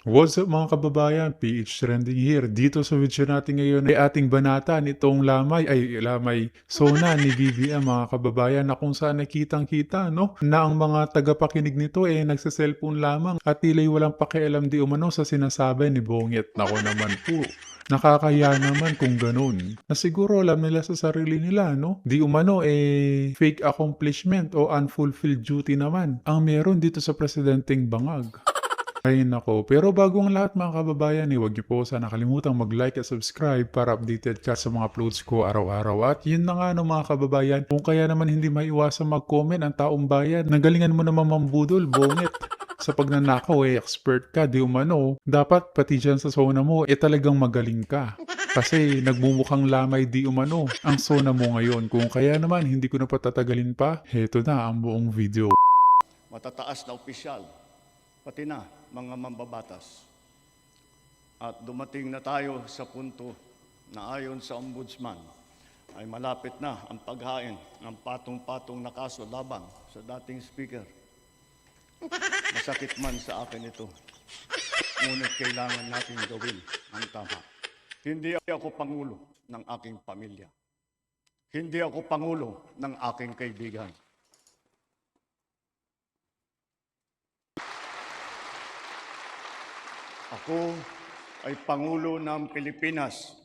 What's up mga kababayan? PH Trending here. Dito sa video natin ngayon ay ating banatan itong lamay, sona ni BBM mga kababayan na kung saan nakitang-kita no, na ang mga tagapakinig nito nagsa-cellphone lamang at tila'y walang pakialam di umano sa sinasabi ni Bongit. Nako naman po. Nakakahiya naman kung ganun. Na siguro alam nila sa sarili nila, no? Di umano fake accomplishment o unfulfilled duty naman ang meron dito sa presidenteng bangag. Ay nako, pero bago ang lahat mga kababayan, huwag niyo po sana kalimutang mag-like at subscribe para updated ka sa mga uploads ko araw-araw. At yun na nga no mga kababayan, kung kaya naman hindi maiwasan mag-comment ang taong bayan, nagalingan mo naman mambudol, Bongit. Sa pagnanakaw expert ka, di umano, dapat pati dyan sa zona mo, talagang magaling ka. Kasi nagmumukhang lamay di umano ang zona mo ngayon. Kung kaya naman hindi ko na patatagalin pa, heto na ang buong video. Matataas na opisyal, pati na mga mambabatas. At dumating na tayo sa punto na ayon sa Ombudsman ay malapit na ang paghain ng patong-patong na kaso laban sa dating speaker. Masakit man sa akin ito, ngunit kailangan natin gawin ang tama. Hindi ako pangulo ng aking pamilya. Hindi ako pangulo ng aking kaibigan. Ako ay Pangulo ng Pilipinas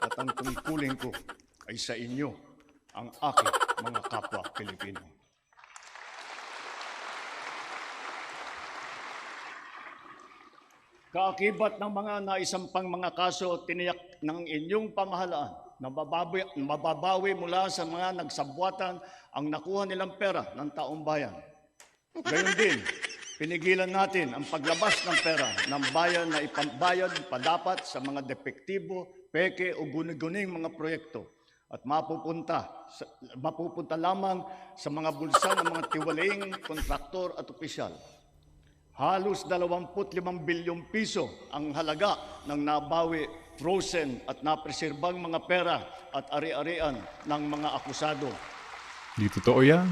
at ang tungkulin ko ay sa inyo, ang aking mga kapwa Pilipino. Kaakibat ng mga naisampang mga kaso tiniyak ng inyong pamahalaan na mababawi mula sa mga nagsabwatan ang nakuha nilang pera ng taong bayan. Gayon din, pinigilan natin ang paglabas ng pera ng bayan na ipambayad padapat sa mga depektibo, peke o guni-guning mga proyekto at mapupunta lamang sa mga bulsa ng mga tiwalaing kontraktor at opisyal. Halos 25 bilyong piso ang halaga ng nabawi, frozen at napreserbang mga pera at ari-arian ng mga akusado. Di totoo yan.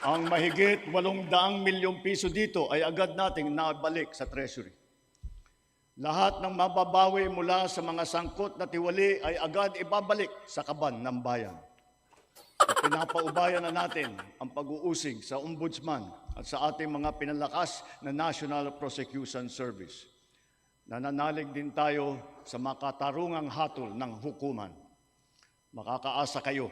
Ang mahigit 800 milyong piso dito ay agad nating nabalik sa Treasury. Lahat ng mababawi mula sa mga sangkot na tiwali ay agad ibabalik sa kaban ng bayan. At pinapaubayan na natin ang pag-uusig sa Ombudsman at sa ating mga pinalakas na National Prosecution Service. Nananalig din tayo sa makatarungang hatol ng hukuman. Makakaasa kayo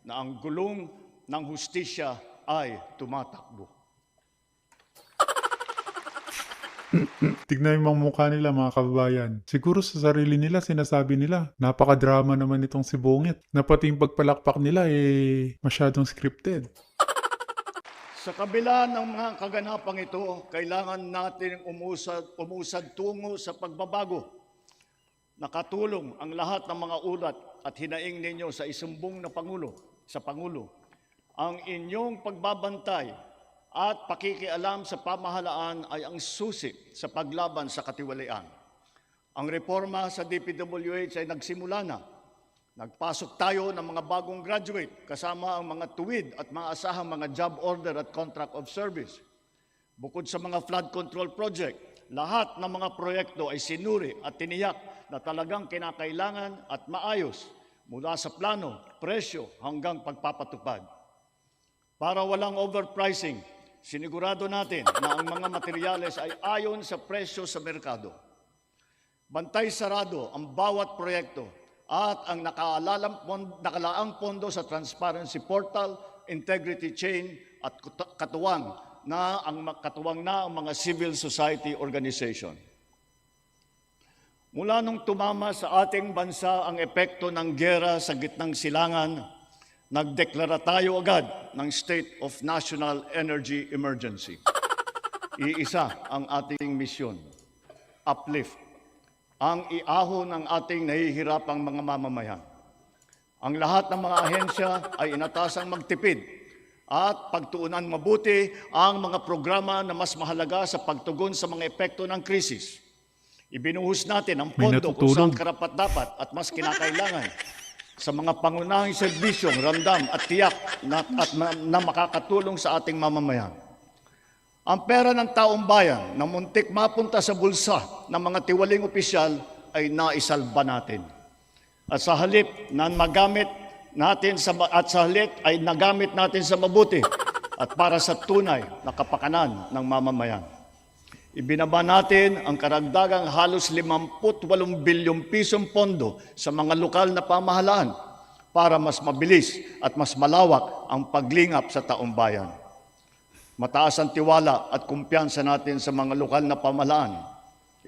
na ang gulong ng hustisya ay tumatakbo. Tignan yung mga mukha nila mga kababayan. Siguro sa sarili nila, sinasabi nila, napaka-drama naman itong si Bongit. Na pati yung pagpalakpak nila masyadong scripted. Sa kabila ng mga kaganapang ito, kailangan natin umusad tungo sa pagbabago. Nakatulong ang lahat ng mga ulat at hinaing ninyo sa isumbong na Pangulo. Ang inyong pagbabantay at pakikialam sa pamahalaan ay ang susi sa paglaban sa katiwalian. Ang reforma sa DPWH ay nagsimula na. Nagpasok tayo ng mga bagong graduate kasama ang mga tuwid at mga asahang mga job order at contract of service. Bukod sa mga flood control project, lahat ng mga proyekto ay sinuri at tiniyak na talagang kinakailangan at maayos mula sa plano, presyo hanggang pagpapatupad. Para walang overpricing, sinigurado natin na ang mga materyales ay ayon sa presyo sa merkado. Bantay sarado ang bawat proyekto at ang nakalaang pondo sa transparency portal, integrity chain at katuwang na ang mga civil society organization. Mula nung tumama sa ating bansa ang epekto ng giyera sa gitnang silangan, nagdeklara tayo agad ng State of National Energy Emergency. Iisa ang ating misyon, uplift, ang iahon ng ating nahihirapang mga mamamayan. Ang lahat ng mga ahensya ay inatasang magtipid at pagtuunan mabuti ang mga programa na mas mahalaga sa pagtugon sa mga epekto ng krisis. Ibinuhos natin ang pondo kung saan karapat-dapat at mas kinakailangan sa mga pangunahing serbisyong ramdam at tiyak na makakatulong sa ating mamamayan. Ang pera ng taong bayan na muntik mapunta sa bulsa ng mga tiwaling opisyal ay naisalba natin. At sa halip na magamit natin ay nagamit natin sa mabuti at para sa tunay na kapakanan ng mamamayan. Ibinaba natin ang karagdagang halos 58 bilyong pisong pondo sa mga lokal na pamahalaan para mas mabilis at mas malawak ang paglingap sa taong bayan. Mataas ang tiwala at kumpiyansa natin sa mga lokal na pamahalaan.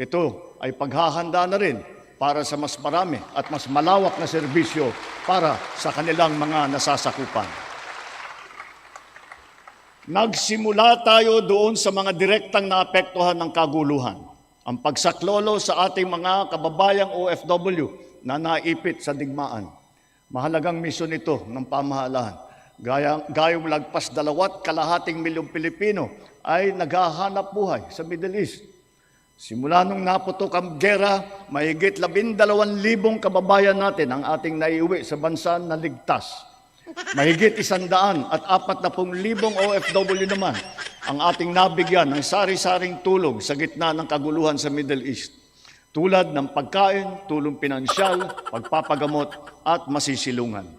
Ito ay paghahanda na rin para sa mas marami at mas malawak na serbisyo para sa kanilang mga nasasakupan. Nagsimula tayo doon sa mga direktang naapektuhan ng kaguluhan. Ang pagsaklolo sa ating mga kababayang OFW na naipit sa digmaan. Mahalagang misyon ito ng pamahalaan. Gayong lagpas 2.2 milyong Pilipino ay naghahanap buhay sa Middle East. Simula nung naputok ang gera, mahigit 12,000 kababayan natin ang ating naiuwi sa bansa na ligtas. Mahigit 140,000 OFW naman ang ating nabigyan ng sari-saring tulong sa gitna ng kaguluhan sa Middle East. Tulad ng pagkain, tulong pinansyal, pagpapagamot at masisilungan.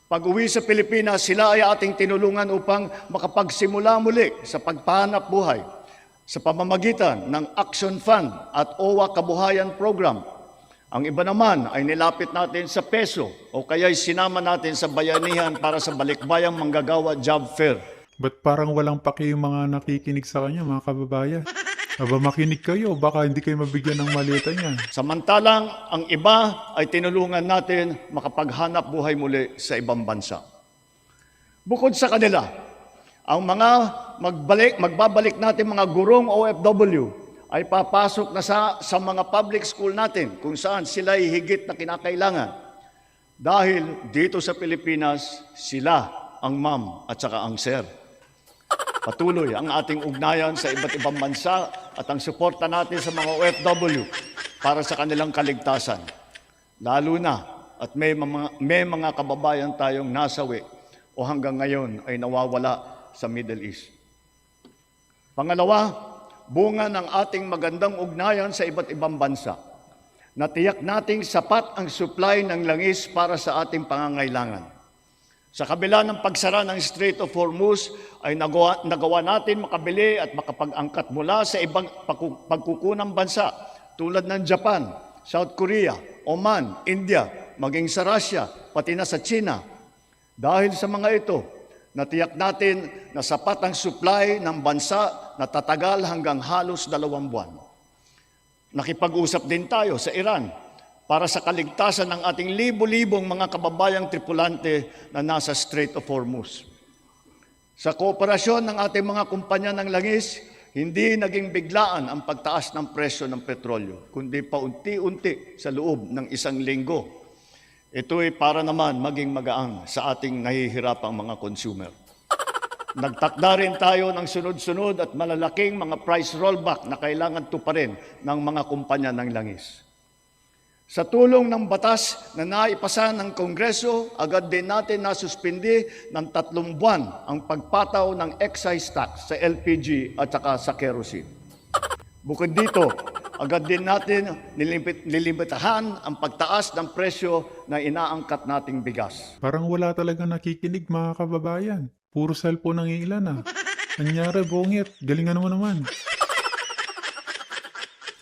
Pag-uwi sa Pilipinas, sila ay ating tinulungan upang makapagsimula muli sa pagpahanap buhay sa pamamagitan ng Action Fund at OWA Kabuhayan Program. Ang iba naman ay nilapit natin sa peso o kaya'y sinama natin sa bayanihan para sa balikbayang manggagawa job fair. Ba't parang walang paki yung mga nakikinig sa kanya, mga kababayan? Aba makinig kayo, baka hindi kayo mabigyan ng malita niya. Samantalang ang iba ay tinulungan natin makapaghanap buhay muli sa ibang bansa. Bukod sa kanila, ang mga magbabalik natin mga gurong OFW ay papasok na sa mga public school natin kung saan sila ay higit na kinakailangan. Dahil dito sa Pilipinas, sila ang ma'am at saka ang sir. Patuloy ang ating ugnayan sa iba't ibang bansa at ang suporta natin sa mga OFW para sa kanilang kaligtasan. Lalo na at may mga kababayan tayong nasawi o hanggang ngayon ay nawawala sa Middle East. Pangalawa, bunga ng ating magandang ugnayan sa iba't ibang bansa. Natiyak nating sapat ang supply ng langis para sa ating pangangailangan. Sa kabila ng pagsara ng Strait of Hormuz ay nagawa natin makabili at makapag-angkat mula sa ibang pagkukunang bansa tulad ng Japan, South Korea, Oman, India, maging sa Russia, pati na sa China. Dahil sa mga ito, natiyak natin na sapat ang supply ng bansa na tatagal hanggang halos 2 buwan. Nakipag-usap din tayo sa Iran para sa kaligtasan ng ating libo-libong mga kababayang tripulante na nasa Strait of Hormuz. Sa kooperasyon ng ating mga kumpanya ng langis, hindi naging biglaan ang pagtaas ng presyo ng petrolyo, kundi paunti-unti sa loob ng 1 linggo. Ito ay para naman maging magaang sa ating nahihirapang mga consumer. Nagtakda rin tayo ng sunod-sunod at malalaking mga price rollback na kailangan tuparin ng mga kumpanya ng langis. Sa tulong ng batas na naipasa ng Kongreso, agad din natin nasuspindi ng 3 buwan ang pagpataw ng excise tax sa LPG at saka sa kerosene. Bukod dito, agad din natin nilimitahan ang pagtaas ng presyo na inaangkat nating bigas. Parang wala talaga nakikinig, mga kababayan. Puro cellphone ang ilan ah. Anyari, bongit. Galingan mo naman.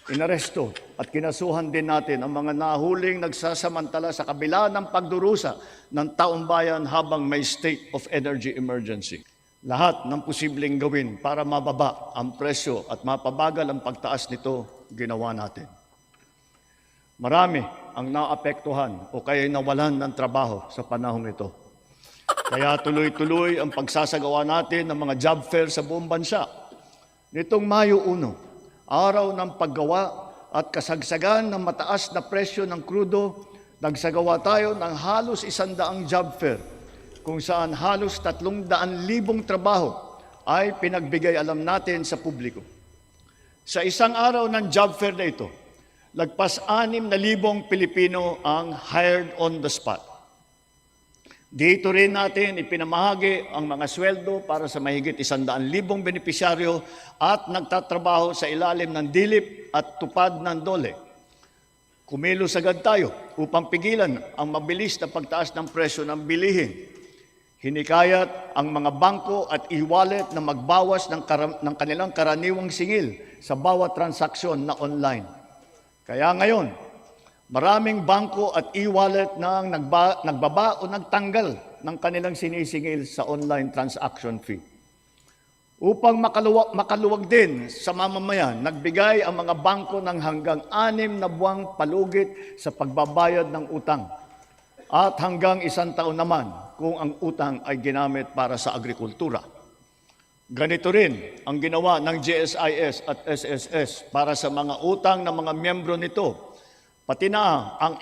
Inaresto at kinasuhan din natin ang mga nahuling nagsasamantala sa kabila ng pagdurusa ng taong bayan habang may state of energy emergency. Lahat ng posibleng gawin para mababa ang presyo at mapabagal ang pagtaas nito, ginawa natin. Marami ang naapektuhan o kaya nawalan ng trabaho sa panahong ito. Kaya tuloy-tuloy ang pagsasagawa natin ng mga job fair sa buong bansa. Nitong Mayo 1, araw ng paggawa at kasagsagan ng mataas na presyo ng krudo, nagsagawa tayo ng halos 100 job fair, kung saan halos 300,000 trabaho ay pinagbigay alam natin sa publiko. Sa isang araw ng job fair na ito, lagpas 6,000 Pilipino ang hired on the spot. Dito rin natin ipinamahagi ang mga sweldo para sa mahigit 100,000 benepisyaryo at nagtatrabaho sa ilalim ng DILIP at tupad ng DOLE. Kumilos agad tayo upang pigilan ang mabilis na pagtaas ng presyo ng bilihin. Hinikayat ang mga bangko at e-wallet na magbawas ng kanilang karaniwang singil sa bawat transaksyon na online. Kaya ngayon, maraming bangko at e-wallet na nagbaba o nagtanggal ng kanilang sinisingil sa online transaction fee. Upang makaluwag din sa mamamayan, nagbigay ang mga bangko ng hanggang 6 na buwang palugit sa pagbabayad ng utang at hanggang 1 taon naman kung ang utang ay ginamit para sa agrikultura. Ganito rin ang ginawa ng GSIS at SSS para sa mga utang ng mga miyembro nito, pati na ang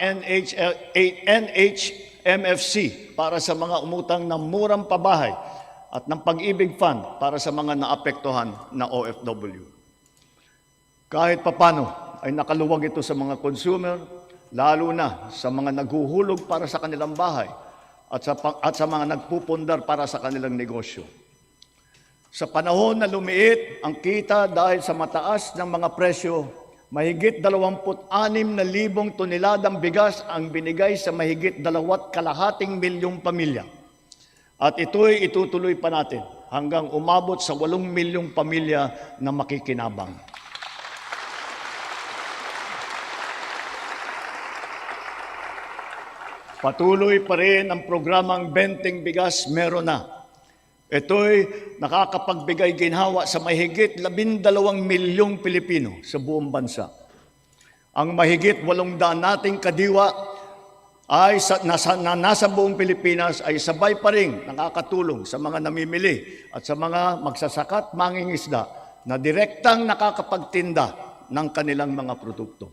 NHMFC para sa mga umutang ng murang pabahay at ng Pag-ibig Fund para sa mga naapektuhan na OFW. Kahit papano ay nakaluwag ito sa mga consumer, lalo na sa mga naghuhulog para sa kanilang bahay at sa mga nagpupundar para sa kanilang negosyo. Sa panahon na lumiit ang kita dahil sa mataas ng mga presyo, mahigit 26,000 toneladang bigas ang binigay sa mahigit 2.5 milyong pamilya. At ito'y itutuloy pa natin hanggang umabot sa 8 milyong pamilya na makikinabang. Patuloy pa rin ang programang Benteng Bigas Meron Na. Ito'y nakakapagbigay ginhawa sa mahigit 12 milyong Pilipino sa buong bansa. Ang mahigit 800 nating kadiwa ay nasa buong Pilipinas ay sabay pa rin nakakatulong sa mga namimili at sa mga magsasaka at mangingisda na direktang nakakapagtinda ng kanilang mga produkto.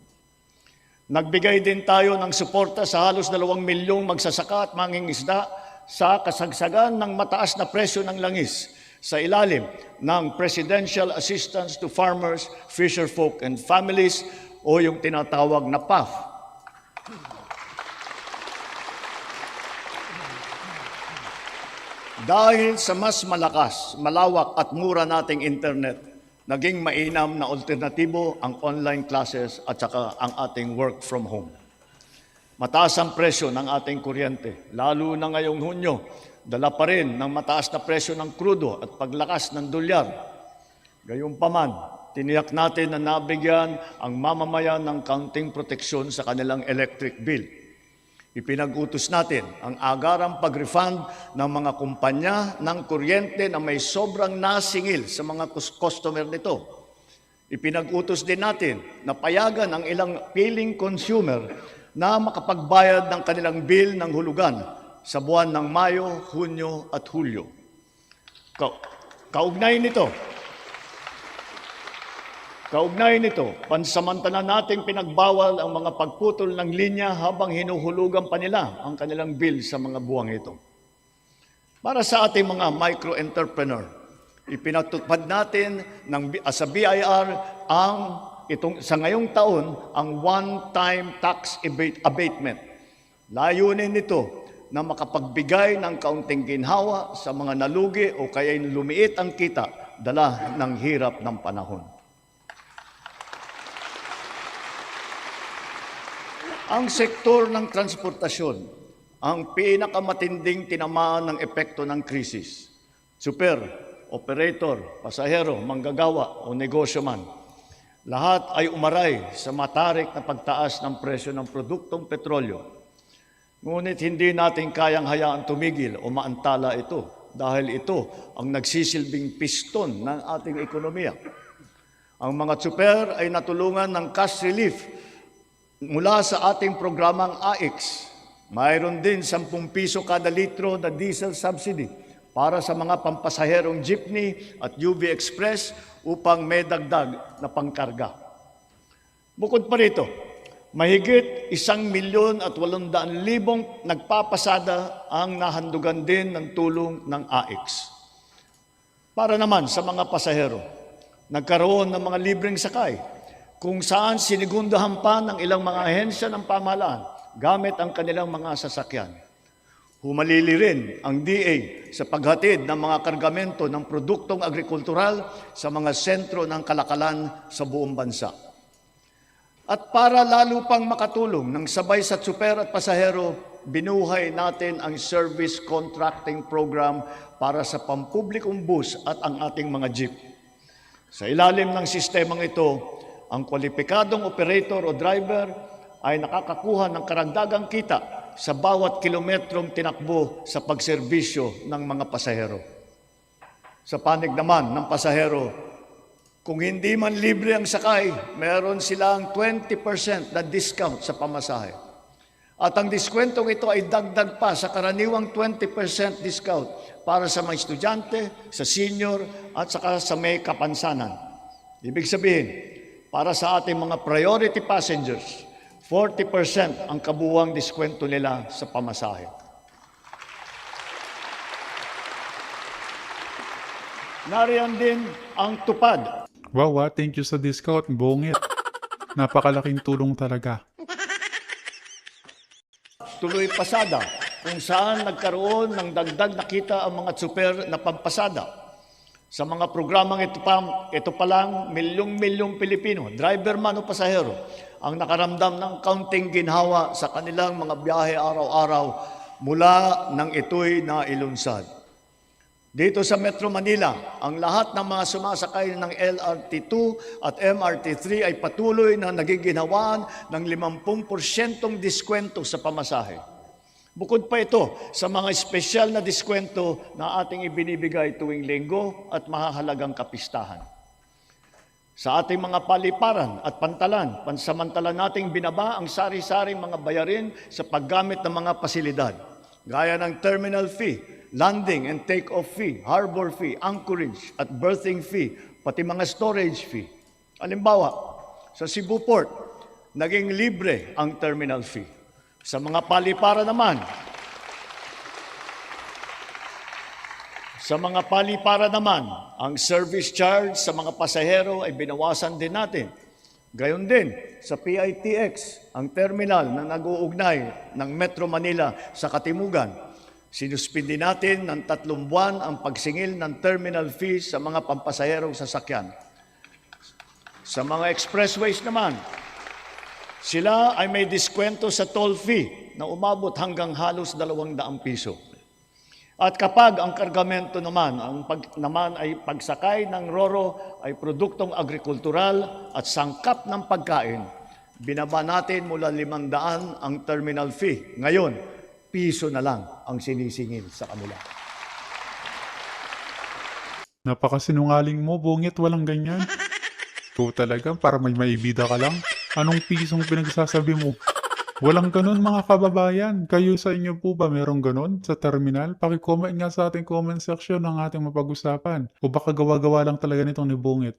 Nagbigay din tayo ng suporta sa halos 2 milyong magsasaka at mangingisda sa kasagsagan ng mataas na presyo ng langis sa ilalim ng Presidential Assistance to Farmers, Fisherfolk and Families o yung tinatawag na PAF. Dahil sa mas malakas, malawak at mura nating internet, naging mainam na alternatibo ang online classes at saka ang ating work from home. Mataas ang presyo ng ating kuryente, lalo na ngayong Hunyo, dala pa rin ng mataas na presyo ng krudo at paglakas ng dolyar. Gayunpaman, tiniyak natin na nabigyan ang mamamayan ng kaunting proteksyon sa kanilang electric bill. Ipinag-utos natin ang agarang pag-refund ng mga kumpanya ng kuryente na may sobrang nasingil sa mga customer nito. Ipinag-utos din natin na payagan ang ilang piling consumer na makapagbayad ng kanilang bill ng hulugan sa buwan ng Mayo, Hunyo at Hulyo. Kaugnay nito, pansamantala nating pinagbawal ang mga pagputol ng linya habang hinuhulugan pa nila ang kanilang bill sa mga buwang ito. Para sa ating mga micro-entrepreneur, ipinatupad natin sa BIR sa ngayong taon ang one-time tax abatement. Layunin nito na makapagbigay ng kaunting ginhawa sa mga nalugi o kaya lumiit ang kita dala ng hirap ng panahon. Ang sektor ng transportasyon ang pinakamatinding tinamaan ng epekto ng krisis. Super, operator, pasahero, manggagawa o negosyo man. Lahat ay umaray sa matarik na pagtaas ng presyo ng produktong petrolyo. Ngunit hindi natin kayang hayaan tumigil o maantala ito dahil ito ang nagsisilbing piston ng ating ekonomiya. Ang mga super ay natulungan ng cash relief mula sa ating programang AIX. Mayroon din 10 piso kada litro na diesel subsidy para sa mga pampasaherong jeepney at UV Express upang may dagdag na pangkarga. Bukod pa rito, mahigit 1,800,000 nagpapasada ang nahandugan din ng tulong ng AIX. Para naman sa mga pasahero, nagkaroon ng mga libreng sakay kung saan sinigundahan pa ng ilang mga ahensya ng pamahalaan gamit ang kanilang mga sasakyan. Humalili rin ang DA sa paghatid ng mga kargamento ng produktong agrikultural sa mga sentro ng kalakalan sa buong bansa. At para lalo pang makatulong ng sabay sa tsuper at pasahero, binuhay natin ang service contracting program para sa pampublikong bus at ang ating mga jeep. Sa ilalim ng sistemang ito, ang kwalipikadong operator o driver ay nakakakuha ng karagdagang kita sa bawat kilometrong tinakbo sa pagserbisyo ng mga pasahero. Sa panig naman ng pasahero, kung hindi man libre ang sakay, meron silang 20% na discount sa pamasahe. At ang diskwentong ito ay dagdag pa sa karaniwang 20% discount para sa mga estudyante, sa senior at saka sa may kapansanan. Ibig sabihin, para sa ating mga priority passengers, 40% ang kabuuang diskwento nila sa pamasahe. Nariyan din ang tupad. Wow, thank you sa discount, bongit. Napakalaking tulong talaga. Tuloy pasada, kung saan nagkaroon ng dagdag na kita ang mga tsuper na pampasada. Sa mga programang ito pa lang, milyong-milyong Pilipino, driver man o pasahero, ang nakaramdam ng kaunting ginhawa sa kanilang mga biyahe araw-araw mula nang ito'y nailunsad. Dito sa Metro Manila, ang lahat ng mga sumasakay ng LRT2 at MRT3 ay patuloy na nagiginhawaan ng 50% diskwento sa pamasahe. Bukod pa ito sa mga espesyal na diskwento na ating ibinibigay tuwing linggo at mahahalagang kapistahan. Sa ating mga paliparan at pantalan, pansamantala nating binaba ang sari-saring mga bayarin sa paggamit ng mga pasilidad, gaya ng terminal fee, landing and take-off fee, harbor fee, anchorage at berthing fee, pati mga storage fee. Halimbawa, sa Cebu Port, naging libre ang terminal fee. Sa mga paliparan naman, ang service charge sa mga pasahero ay binawasan din natin. Gayon din sa PITX, ang terminal na nag-uugnay ng Metro Manila sa Katimugan. Sinuspindi natin ng 3 buwan ang pagsingil ng terminal fees sa mga pampasaherong sasakyan. Sa mga expressways naman, sila ay may diskwento sa toll fee na umabot hanggang halos 200 piso. At kapag ang kargamento naman, ay pagsakay ng RoRo ay produktong agrikultural at sangkap ng pagkain, binaba natin mula 500 ang terminal fee. Ngayon, piso na lang ang sinisingil sa kanila. Napakasinungaling mo, bongit, walang ganyan. Ikaw talaga, para may maibida ka lang. Anong pisong pinagsasabi mo? Walang ganon mga kababayan. Kayo sa inyo po ba merong ganon sa terminal? Paki-comment nga sa ating comment section ng ating mapag-usapan. O baka gawa-gawa lang talaga nitong ni Bongit.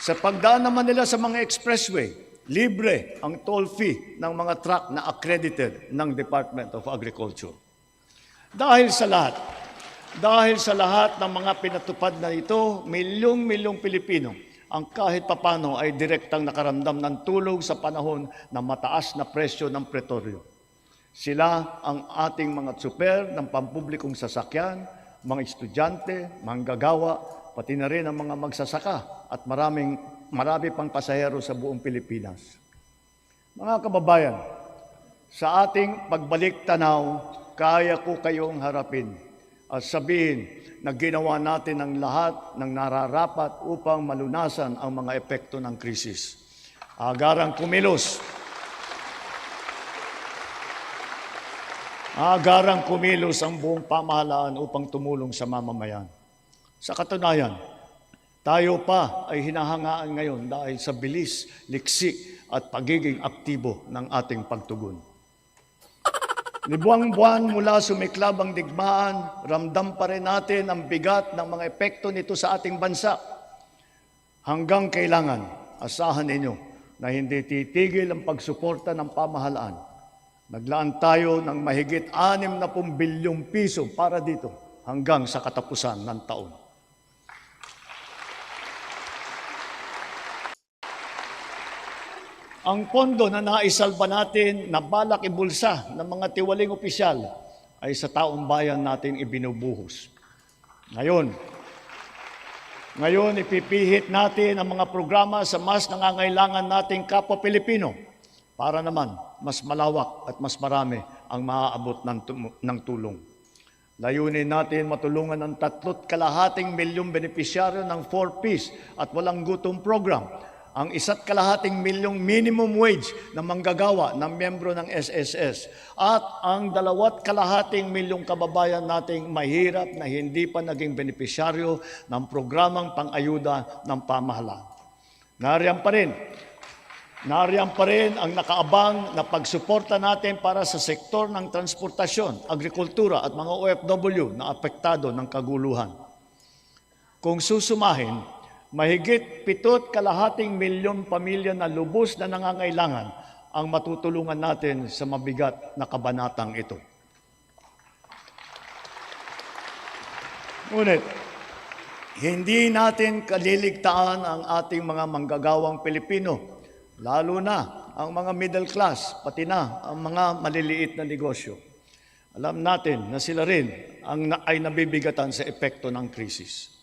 Sa pagdaan naman nila sa mga expressway, libre ang toll fee ng mga truck na accredited ng Department of Agriculture. Dahil sa lahat ng mga pinatupad na ito, milyong-milyong Pilipino ang kahit papano ay direktang nakaramdam ng tulong sa panahon ng mataas na presyo ng petrolyo. Sila ang ating mga tsuper ng pampublikong sasakyan, mga estudyante, manggagawa, pati na rin ang mga magsasaka at marami pang pasahero sa buong Pilipinas. Mga kababayan, sa ating pagbalik tanaw, kaya ko kayong harapin at sabihin na ginawa natin ang lahat ng nararapat upang malunasan ang mga epekto ng krisis. Agarang kumilos ang buong pamahalaan upang tumulong sa mamamayan. Sa katunayan, tayo pa ay hinahangaan ngayon dahil sa bilis, liksi at pagiging aktibo ng ating pagtugon. Libuang-buwan mula sumiklab ang digmaan, ramdam pa rin natin ang bigat ng mga epekto nito sa ating bansa. Hanggang kailangan, asahan ninyo na hindi titigil ang pagsuporta ng pamahalaan. Naglaan tayo ng mahigit 60 bilyong piso para dito hanggang sa katapusan ng taon. Ang pondo na naisalba natin na balak ibulsa ng mga tiwaling opisyal ay sa taong bayan natin ibinubuhos. Ngayon, ipipihit natin ang mga programa sa mas nangangailangan nating kapwa Pilipino para naman mas malawak at mas marami ang maaabot ng tulong. Layunin natin matulungan ng 3.2 milyong benepisyaryo ng 4Ps at walang gutom program, ang 1.2 milyong minimum wage na manggagawa ng miyembro ng SSS at ang 2.2 milyong kababayan nating mahirap na hindi pa naging benepisyaryo ng programang pang-ayuda ng pamahalaan. Nariyan pa rin ang nakaabang na pagsuporta natin para sa sektor ng transportasyon, agrikultura at mga OFW na apektado ng kaguluhan. Kung susumahin, mahigit 7.2 milyong pamilya na lubos na nangangailangan ang matutulungan natin sa mabigat na kabanatang ito. Ngunit, hindi natin kaliligtaan ang ating mga manggagawang Pilipino, lalo na ang mga middle class, pati na ang mga maliliit na negosyo. Alam natin na sila rin ay nabibigatan sa epekto ng krisis.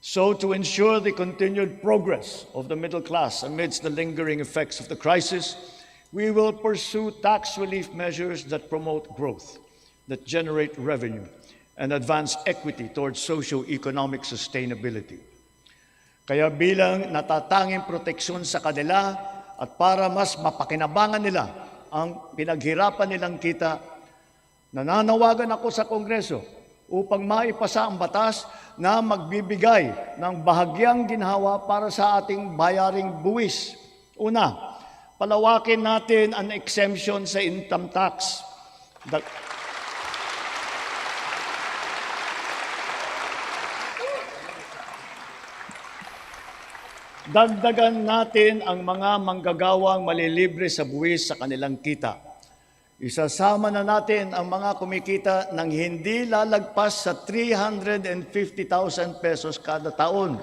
So to ensure the continued progress of the middle class amidst the lingering effects of the crisis, we will pursue tax relief measures that promote growth, that generate revenue, and advance equity towards socio-economic sustainability. Kaya bilang natatanging proteksyon sa kanila at para mas mapakinabangan nila ang pinaghirapan nilang kita, nananawagan ako sa Kongreso upang maipasa ang batas na magbibigay ng bahagyang ginhawa para sa ating bayaring buwis. Una, palawakin natin ang exemption sa income tax. Dagdagan natin ang mga manggagawang malilibre sa buwis sa kanilang kita. Isasama na natin ang mga kumikita ng hindi lalagpas sa 350,000 pesos kada taon.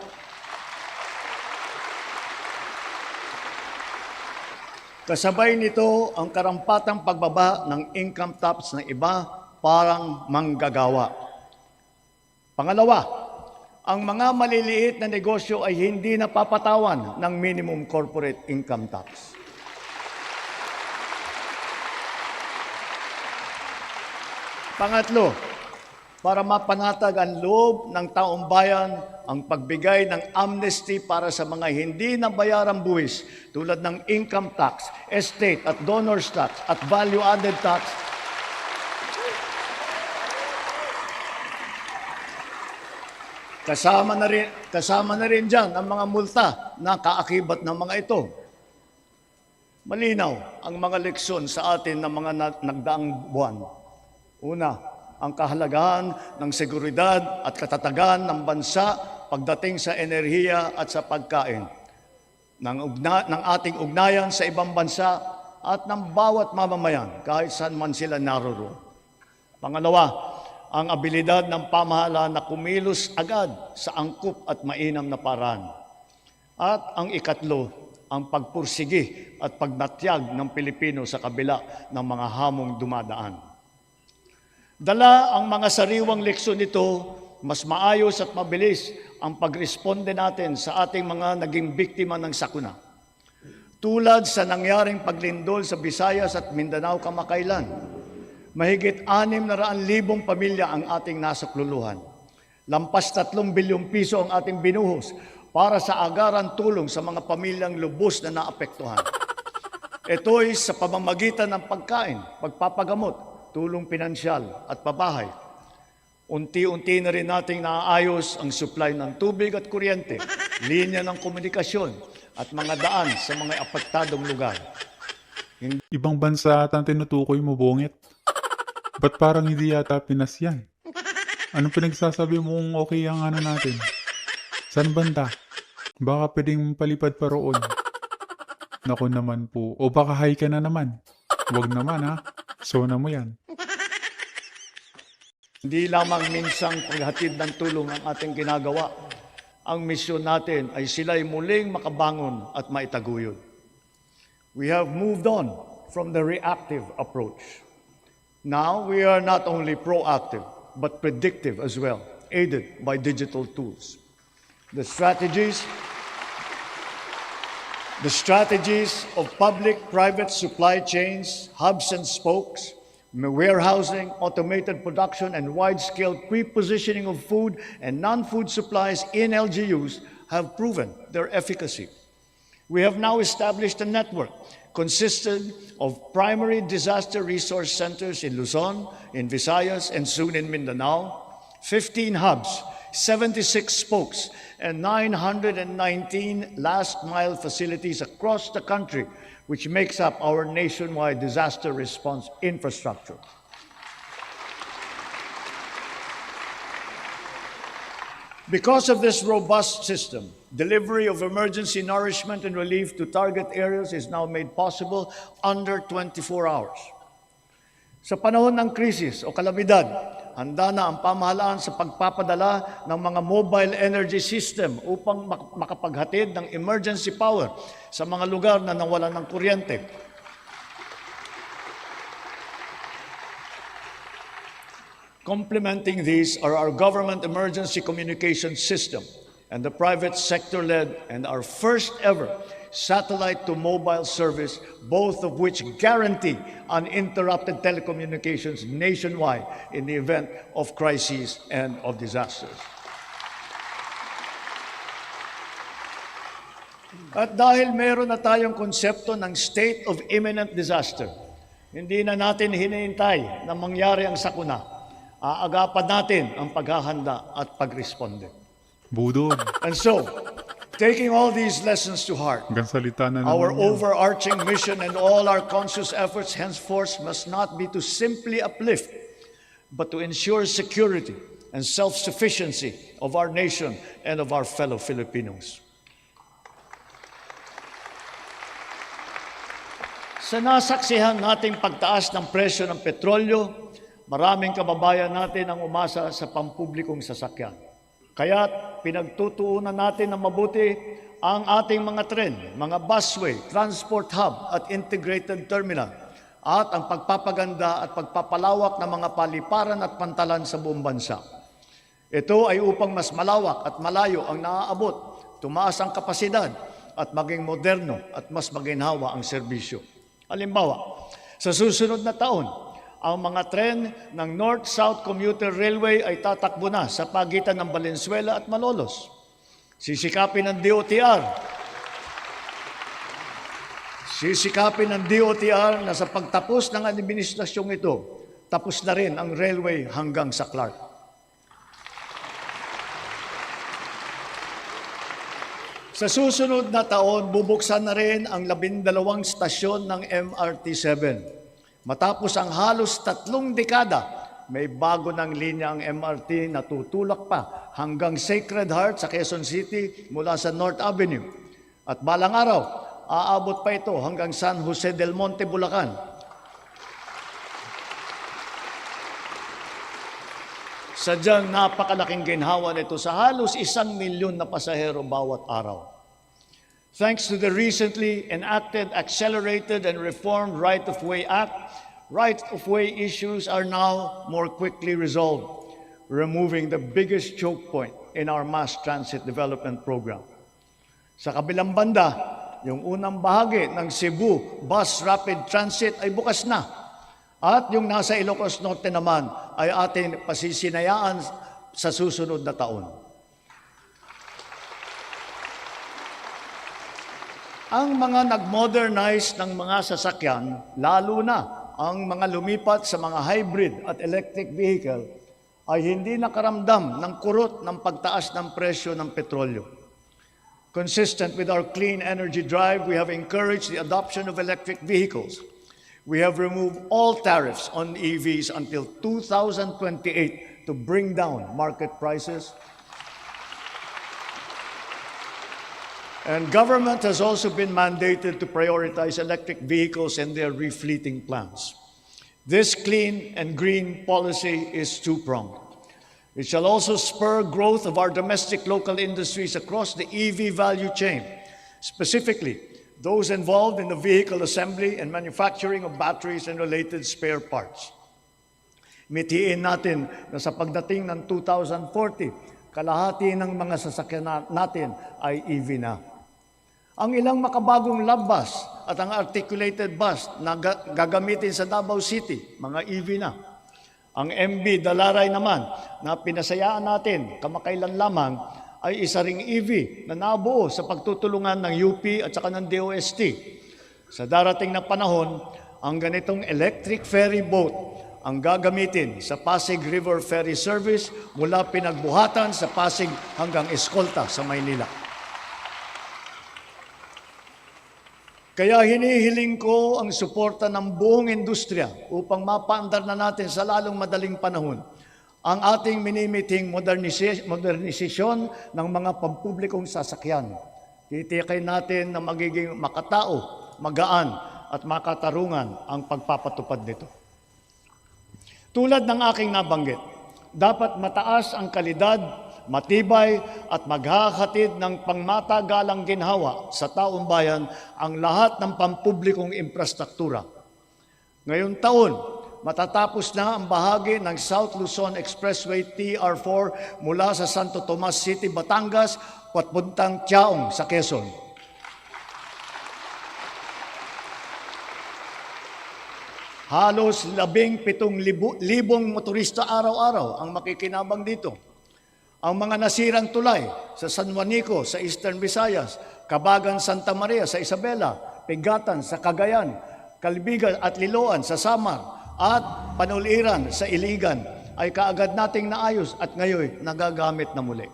Kasabay nito ang karampatang pagbaba ng income tax ng iba parang manggagawa. Pangalawa, ang mga maliliit na negosyo ay hindi napapatawan ng minimum corporate income tax. Pangatlo, para mapanatag ang loob ng taong bayan, ang pagbigay ng amnesty para sa mga hindi nabayarang buwis tulad ng income tax, estate at donors tax at value-added tax. Kasama na rin dyan ang mga multa na kaakibat ng mga ito. Malinaw ang mga leksyon sa atin ng mga nagdaang buwan. Una, ang kahalagahan ng seguridad at katatagan ng bansa pagdating sa enerhiya at sa pagkain, ng ating ugnayan sa ibang bansa at ng bawat mamamayan kahit saan man sila naroroon. Pangalawa, ang abilidad ng pamahalaan na kumilos agad sa angkop at mainam na paraan. At ang ikatlo, ang pagpursigi at pagnatyag ng Pilipino sa kabila ng mga hamong dumadaan. Dala ang mga sariwang leksyon nito, mas maayos at mabilis ang pagresponde natin sa ating mga naging biktima ng sakuna. Tulad sa nangyaring paglindol sa Visayas at Mindanao kamakailan, mahigit 600,000 pamilya ang ating nasakluluhan. Lampas 3 bilyong piso ang ating binuhos para sa agaran tulong sa mga pamilyang lubos na naapektuhan. Ito'y sa pamamagitan ng pagkain, pagpapagamot, tulong pinansyal at pabahay. Unti-unti na rin nating naayos ang supply ng tubig at kuryente, linya ng komunikasyon at mga daan sa mga apektadong lugar. Ibang bansa ata ang tinutukoy mo, Bongit. Ba't parang hindi yata Pinas yan? Anong pinagsasabi mong okay ang ano natin? Saan banda? Baka pwedeng palipad pa roon. Naku naman po. O baka high ka na naman. Huwag naman ha. Sona mo yan. Hindi lamang minsang paghatid ng tulong ang ating ginagawa. Ang misyon natin ay sila'y muling makabangon at maitaguyod. We have moved on from the reactive approach. Now we are not only proactive, but predictive as well, aided by digital tools. The strategies of public-private supply chains, hubs and spokes, warehousing, automated production, and wide-scale pre-positioning of food and non-food supplies in LGUs have proven their efficacy. We have now established a network consisting of primary disaster resource centers in Luzon, in Visayas, and soon in Mindanao, 15 hubs, 76 spokes, and 919 last-mile facilities across the country, which makes up our nationwide disaster response infrastructure. Because of this robust system, delivery of emergency nourishment and relief to target areas is now made possible under 24 hours. Sa panahon ng krisis o kalamidad, handa na ang pamahalaan sa pagpapadala ng mga mobile energy system upang makapaghatid ng emergency power sa mga lugar na nawalan ng kuryente. Complementing these are our government emergency communication system and the private sector-led and our first ever satellite-to-mobile service, both of which guarantee uninterrupted telecommunications nationwide in the event of crises and of disasters. At dahil meron na tayong konsepto ng state of imminent disaster, hindi na natin hinihintay na mangyari ang sakuna. Aagapan natin ang paghahanda at pagresponde. Budol. And so, taking all these lessons to heart, Hanggang salita na our naman yan. overarching mission and all our conscious efforts henceforth must not be to simply uplift, but to ensure security and self-sufficiency of our nation and of our fellow Filipinos. Sa nasaksihan nating pagtaas ng presyo ng petrolyo, maraming kababayan natin ang umasa sa pampublikong sasakyan. Kaya't pinagtutuunan natin ng mabuti ang ating mga tren, mga busway, transport hub at integrated terminal at ang pagpapaganda at pagpapalawak ng mga paliparan at pantalan sa buong bansa. Ito ay upang mas malawak at malayo ang naaabot, tumaas ang kapasidad at maging moderno at mas maginhawa ang serbisyo. Halimbawa, sa susunod na taon, ang mga tren ng North-South Commuter Railway ay tatakbo na sa pagitan ng Valenzuela at Malolos. Sisikapin ng DOTR na sa pagtapos ng administrasyong ito, tapos na rin ang railway hanggang sa Clark. Sa susunod na taon, bubuksan na rin ang 12 stasyon ng MRT-7. Matapos ang halos 3 dekada, may bago ng linya ang MRT na tutulak pa hanggang Sacred Heart sa Quezon City mula sa North Avenue. At balang araw, aabot pa ito hanggang San Jose del Monte, Bulacan. Sadyang napakalaking ginhawa nito sa halos 1 milyon na pasahero bawat araw. Thanks to the recently enacted Accelerated and Reformed Right-of-Way Act, right-of-way issues are now more quickly resolved, removing the biggest choke point in our mass transit development program. Sa kabilang banda, yung unang bahagi ng Cebu Bus Rapid Transit ay bukas na. At yung nasa Ilocos Norte naman ay atin pasisinayaan sa susunod na taon. Ang mga nag-modernize ng mga sasakyan, lalo na ang mga lumipat sa mga hybrid at electric vehicle, ay hindi nakaramdam ng kurot ng pagtaas ng presyo ng petrolyo. Consistent with our clean energy drive, we have encouraged the adoption of electric vehicles. We have removed all tariffs on EVs until 2028 to bring down market prices. And government has also been mandated to prioritize electric vehicles and their refleeting plans. This clean and green policy is two-pronged. It shall also spur growth of our domestic local industries across the EV value chain, specifically those involved in the vehicle assembly and manufacturing of batteries and related spare parts. Mitiin natin na sa pagdating ng 2040, kalahati ng mga sasakyan natin ay EV na. Ang ilang makabagong love bus at ang articulated bus na gagamitin sa Davao City, mga EV na. Ang MB Dalaray naman na pinasayaan natin kamakailan lamang ay isa ring EV na nabuo sa pagtutulungan ng UP at saka ng DOST. Sa darating na panahon, ang ganitong electric ferry boat ang gagamitin sa Pasig River Ferry Service mula Pinagbuhatan sa Pasig hanggang Escolta sa Maynila. Kaya hinihiling ko ang suporta ng buong industriya upang mapaandar na natin sa lalong madaling panahon ang ating minimiting modernisasyon ng mga pampublikong sasakyan. Titiyakin natin na magiging makatao, magaan at makatarungan ang pagpapatupad nito. Tulad ng aking nabanggit, dapat mataas ang kalidad, matibay at maghahatid ng pangmatagalang ginhawa sa taong bayan ang lahat ng pampublikong infrastruktura. Ngayong taon, matatapos na ang bahagi ng South Luzon Expressway TR4 mula sa Santo Tomas City, Batangas, papuntang Tiaong sa Quezon. Halos 17,000 motorista araw-araw ang makikinabang dito. Ang mga nasirang tulay sa San Juanico sa Eastern Visayas, Cabagan, Santa Maria sa Isabela, Pigatan sa Cagayan, Calbigan at Liloan sa Samar, at Panuliran sa Iligan ay kaagad nating naayos at ngayon nagagamit na muli.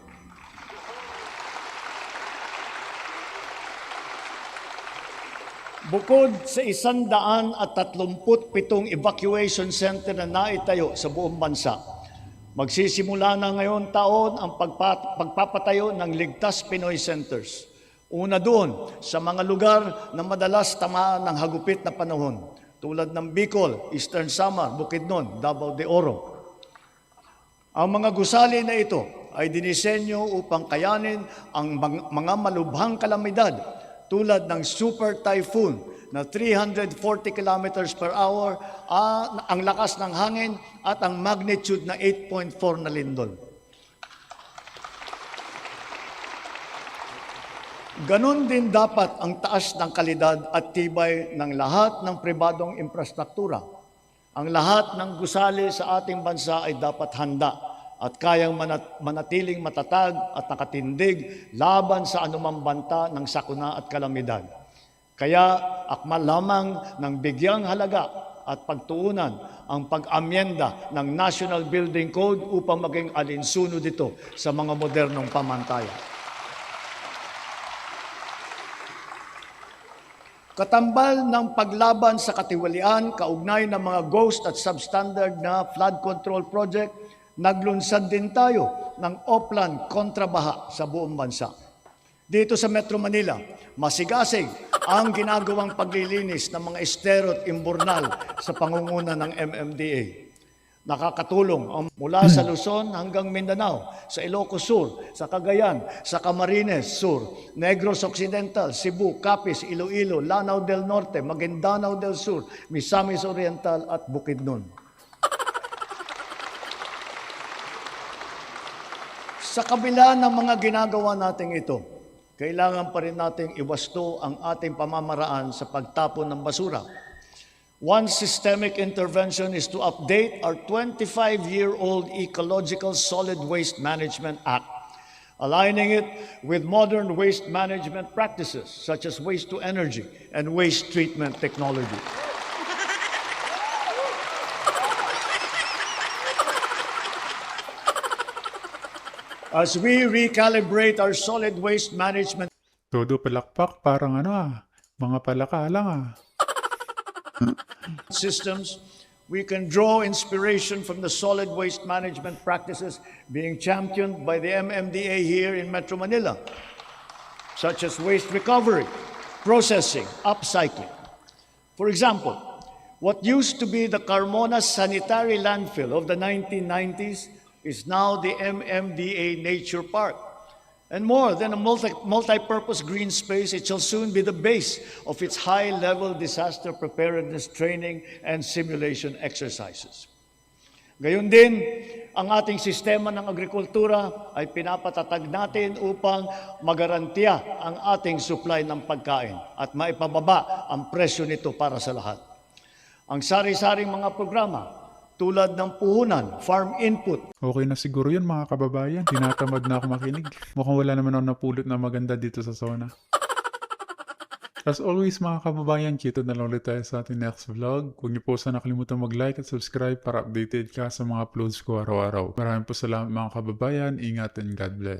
Bukod sa 137 evacuation center na naitayo sa buong bansa, magsisimula na ngayon taon ang pagpapatayo ng Ligtas Pinoy Centers. Una doon sa mga lugar na madalas tamaan ng hagupit na panahon, tulad ng Bicol, Eastern Samar, Bukidnon, Davao de Oro. Ang mga gusali na ito ay dinisenyo upang kayanin ang mga malubhang kalamidad tulad ng super typhoon na 340 kilometers per hour, ang lakas ng hangin at ang magnitude na 8.4 na lindol. Ganon din dapat ang taas ng kalidad at tibay ng lahat ng pribadong infrastruktura. Ang lahat ng gusali sa ating bansa ay dapat handa at kayang manatiling matatag at nakatindig laban sa anumang banta ng sakuna at kalamidad. Kaya akma lamang ng bigyang halaga at pagtuunan ang pag-amyenda ng National Building Code upang maging alinsunod ito sa mga modernong pamantayan. Katambal ng paglaban sa katiwalian, kaugnay ng mga ghost at substandard na flood control project, naglunsad din tayo ng Oplan kontrabaha sa buong bansa. Dito sa Metro Manila, masigasig ang ginagawang paglilinis ng mga estero at imburnal sa pangunguna ng MMDA. Nakakatulong ang mula sa Luzon hanggang Mindanao, sa Ilocos Sur, sa Cagayan, sa Camarines Sur, Negros Occidental, Cebu, Capiz, Iloilo, Lanao del Norte, Maguindanao del Sur, Misamis Oriental at Bukidnon. Sa kabila ng mga ginagawa nating ito, kailangan pa rin nating iwasto ang ating pamamaraan sa pagtapon ng basura. One systemic intervention is to update our 25-year-old Ecological Solid Waste Management Act, aligning it with modern waste management practices such as waste-to-energy and waste treatment technology. As we recalibrate our solid waste management Todo palakpak, parang mga palaka lang systems, we can draw inspiration from the solid waste management practices being championed by the MMDA here in Metro Manila, such as waste recovery, processing, upcycling. For example, what used to be the Carmona Sanitary Landfill of the 1990s is now the MMDA Nature Park. And more than a multi-purpose green space, it shall soon be the base of its high-level disaster preparedness training and simulation exercises. Gayon din, ang ating sistema ng agrikultura ay pinapatatag natin upang magarantiya ang ating supply ng pagkain at maipababa ang presyo nito para sa lahat. Ang sari-saring mga programa tulad ng puhunan, farm input, Okay na siguro yun mga kababayan. Tinatamad na ako makinig. Mukhang wala naman ako napulot na maganda dito sa zona. As always mga kababayan, kita na lang ulit tayo sa ating next vlog. Huwag niyo po sana nakalimutan mag-like at subscribe para updated ka sa mga uploads ko araw-araw. Maraming po salamat mga kababayan. Ingat and God bless.